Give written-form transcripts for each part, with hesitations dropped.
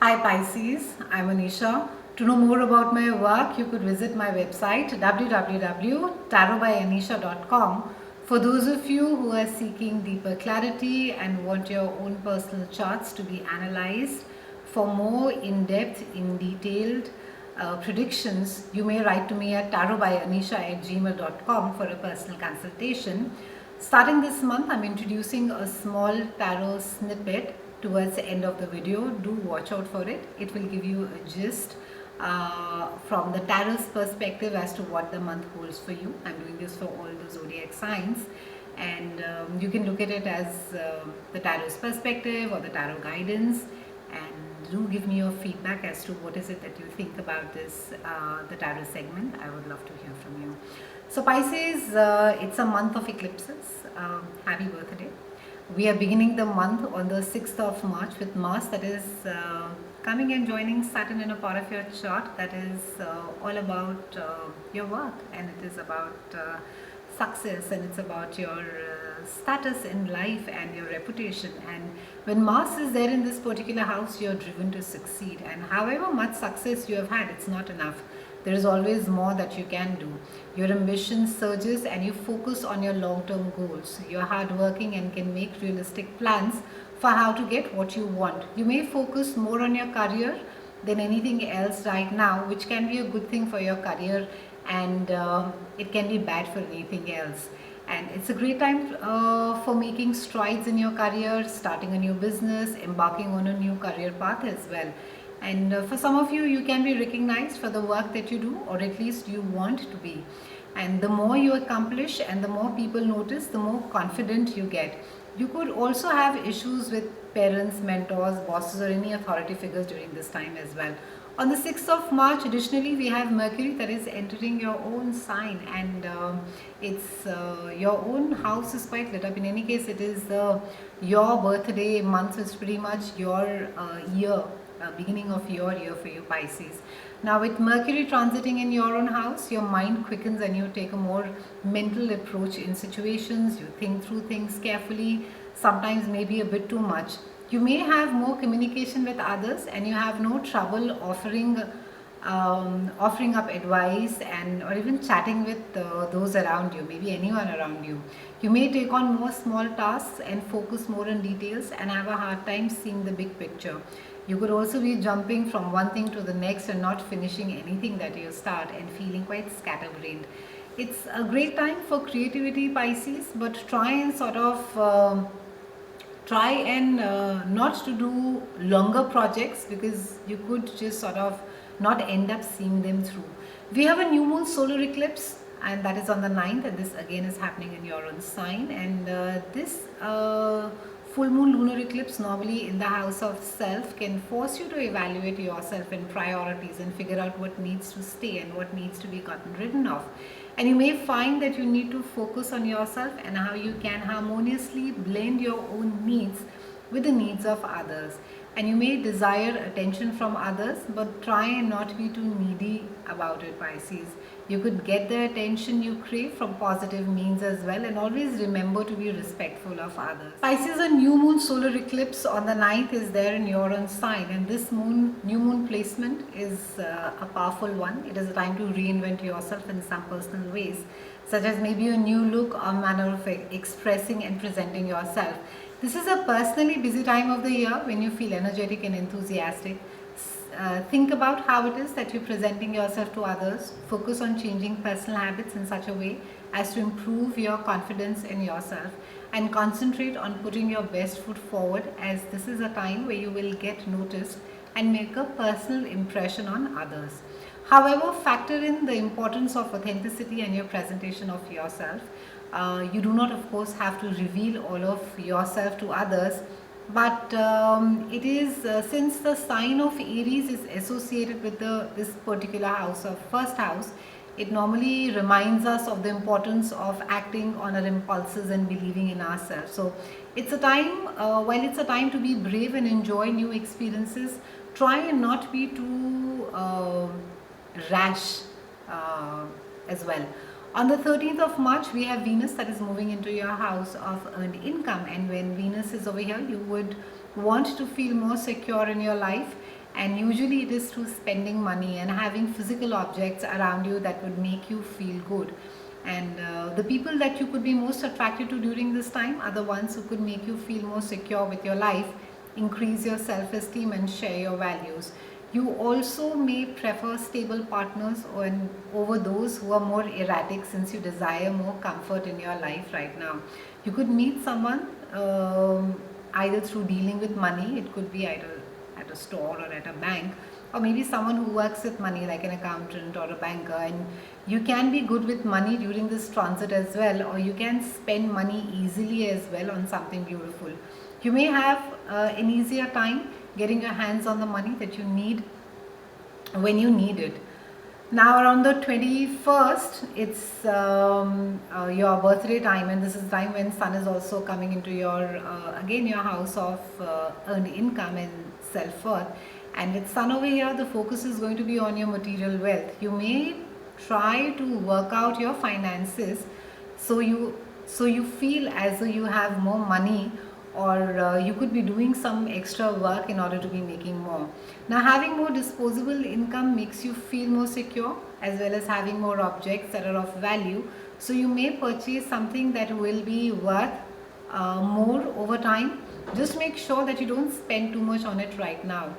Hi Pisces, I'm Anisha. To know more about my work, you could visit my website www.tarotbyanisha.com. For those of you who are seeking deeper clarity and want your own personal charts to be analyzed for more in-depth, in-detailed predictions, you may write to me at tarotbyanisha@gmail.com for a personal consultation. Starting this month, I'm introducing a small tarot snippet towards the end of the video. Do watch out for it. It will give you a gist from the tarot's perspective as to what the month holds for you. I'm doing this for all the zodiac signs, and you can look at it as the tarot's perspective or the tarot guidance. And do give me your feedback as to what is it that you think about this, the tarot segment. I would love to hear from you. So Pisces, it's a month of eclipses. Happy birthday. We are beginning the month on the 6th of March with Mars that is coming and joining Saturn in a part of your chart that is all about your work, and it is about success, and it's about your status in life and your reputation. And when Mars is there in this particular house, you're driven to succeed, and however much success you have had, it's not enough. There is always more that you can do. Your ambition surges and you focus on your long-term goals. You're hardworking and can make realistic plans for how to get what you want. You may focus more on your career than anything else right now, which can be a good thing for your career, and it can be bad for anything else. And it's a great time for making strides in your career, starting a new business, embarking on a new career path as well. And for some of you, you can be recognized for the work that you do, or at least you want to be. And the more you accomplish and the more people notice, the more confident you get. You could also have issues with parents, mentors, bosses, or any authority figures during this time as well. On the 6th of March, additionally, we have Mercury that is entering your own sign, and it's your own house is quite lit up. In any case, it is your birthday month, so it's pretty much your year. Beginning of your year for you Pisces. Now with Mercury transiting in your own house, your mind quickens and you take a more mental approach in situations. You think through things carefully, sometimes maybe a bit too much. You may have more communication with others, and you have no trouble offering up advice and or even chatting with those around you, maybe anyone around you. You may take on more small tasks and focus more on details and have a hard time seeing the big picture. You could also be jumping from one thing to the next and not finishing anything that you start, and feeling quite scatterbrained. It's a great time for creativity, Pisces, but try and not to do longer projects, because you could just sort of not end up seeing them through. We have a new moon solar eclipse, and that is on the 9th, and this again is happening in your own sign. And this full moon lunar eclipse, normally in the house of self, can force you to evaluate yourself and priorities and figure out what needs to stay and what needs to be gotten rid of. And you may find that you need to focus on yourself and how you can harmoniously blend your own needs with the needs of others. And you may desire attention from others, but try and not be too needy about it, Pisces. You could get the attention you crave from positive means as well, and always remember to be respectful of others. Pisces, a new moon solar eclipse on the 9th is there in your own sign, and this new moon placement is a powerful one. It is a time to reinvent yourself in some personal ways, such as maybe a new look or manner of expressing and presenting yourself. This is a personally busy time of the year when you feel energetic and enthusiastic. Think about how it is that you're presenting yourself to others. Focus on changing personal habits in such a way as to improve your confidence in yourself, and concentrate on putting your best foot forward, as this is a time where you will get noticed and make a personal impression on others. However, factor in the importance of authenticity and your presentation of yourself. You do not, of course, have to reveal all of yourself to others, but it is since the sign of Aries is associated with this particular house, of first house, it normally reminds us of the importance of acting on our impulses and believing in ourselves. So it's a time, while it's a time to be brave and enjoy new experiences, try and not be too rash as well. On the 13th of March, we have Venus that is moving into your house of earned income. And when Venus is over here, you would want to feel more secure in your life and usually it is through spending money and having physical objects around you that would make you feel good. And the people that you could be most attracted to during this time are the ones who could make you feel more secure with your life, increase your self-esteem and share your values. You also may prefer stable partners over those who are more erratic, since you desire more comfort in your life right now. You could meet someone either through dealing with money, it could be either at a store or at a bank, or maybe someone who works with money like an accountant or a banker, and you can be good with money during this transit as well, or you can spend money easily as well on something beautiful. You may have an easier time getting your hands on the money that you need when you need it. Now around the 21st, it's your birthday time, and this is time when sun is also coming into your again your house of earned income and self-worth. And with sun over here, the focus is going to be on your material wealth. You may try to work out your finances so you feel as though you have more money, or you could be doing some extra work in order to be making more. Now having more disposable income makes you feel more secure, as well as having more objects that are of value. So you may purchase something that will be worth more over time. Just make sure that you don't spend too much on it right now.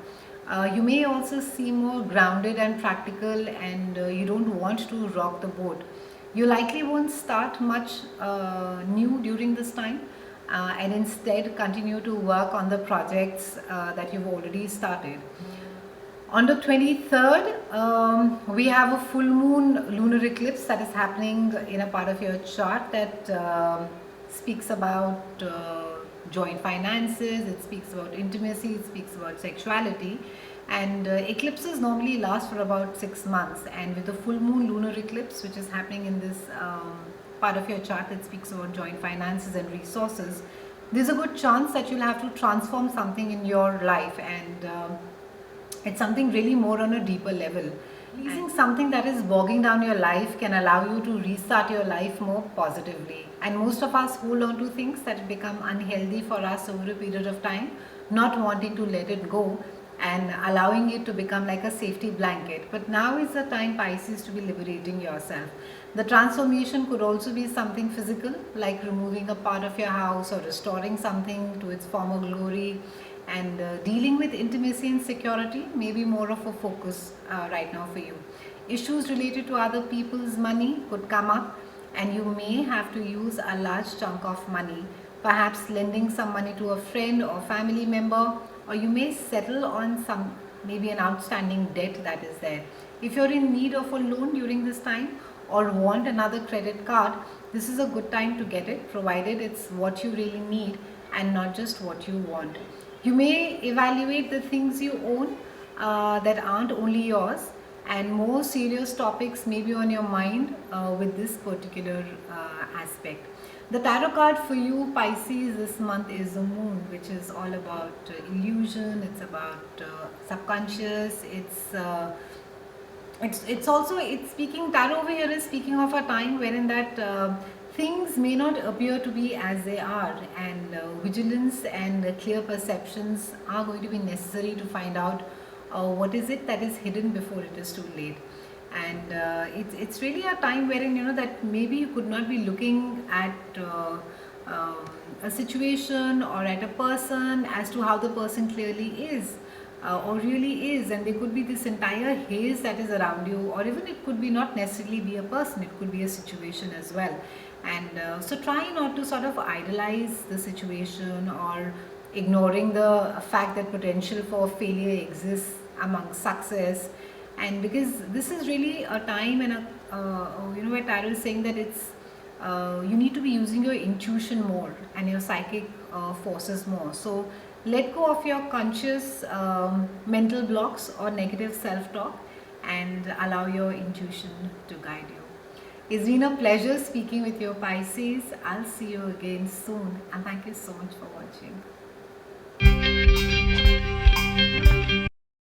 You may also seem more grounded and practical, and you don't want to rock the boat. You likely won't start much new during this time, and instead continue to work on the projects that you've already started. On the 23rd, we have a full moon lunar eclipse that is happening in a part of your chart that speaks about joint finances, it speaks about intimacy, it speaks about sexuality. And eclipses normally last for about 6 months, and with the full moon lunar eclipse which is happening in this part of your chart that speaks about joint finances and resources, there's a good chance that you'll have to transform something in your life, and it's something really more on a deeper level. Releasing something that is bogging down your life can allow you to restart your life more positively. And most of us hold on to things that become unhealthy for us over a period of time, not wanting to let it go and allowing it to become like a safety blanket. But now is the time, Pisces, to be liberating yourself. The transformation could also be something physical, like removing a part of your house or restoring something to its former glory. And dealing with intimacy and security may be more of a focus right now for you. Issues related to other people's money could come up, and you may have to use a large chunk of money, perhaps lending some money to a friend or family member, or you may settle on some, maybe an outstanding debt that is there. If you're in need of a loan during this time or want another credit card, this is a good time to get it, provided it's what you really need and not just what you want. You may evaluate the things you own that aren't only yours, and more serious topics may be on your mind with this particular aspect. The tarot card for you, Pisces, this month is the moon, which is all about illusion, it's about subconscious, it's also, it's speaking, tarot over here is speaking of a time wherein that things may not appear to be as they are, and vigilance and clear perceptions are going to be necessary to find out what is it that is hidden before it is too late. And it's really a time wherein, you know, that maybe you could not be looking at a situation or at a person as to how the person clearly is or really is, and there could be this entire haze that is around you, or even it could be not necessarily be a person, it could be a situation as well. And so try not to sort of idolize the situation or ignoring the fact that potential for failure exists among success. And because this is really a time and you know, where tarot is saying that it's you need to be using your intuition more and your psychic forces more. So let go of your conscious mental blocks or negative self-talk and allow your intuition to guide you. It's been a pleasure speaking with you, Pisces. I'll see you again soon, and thank you so much for watching.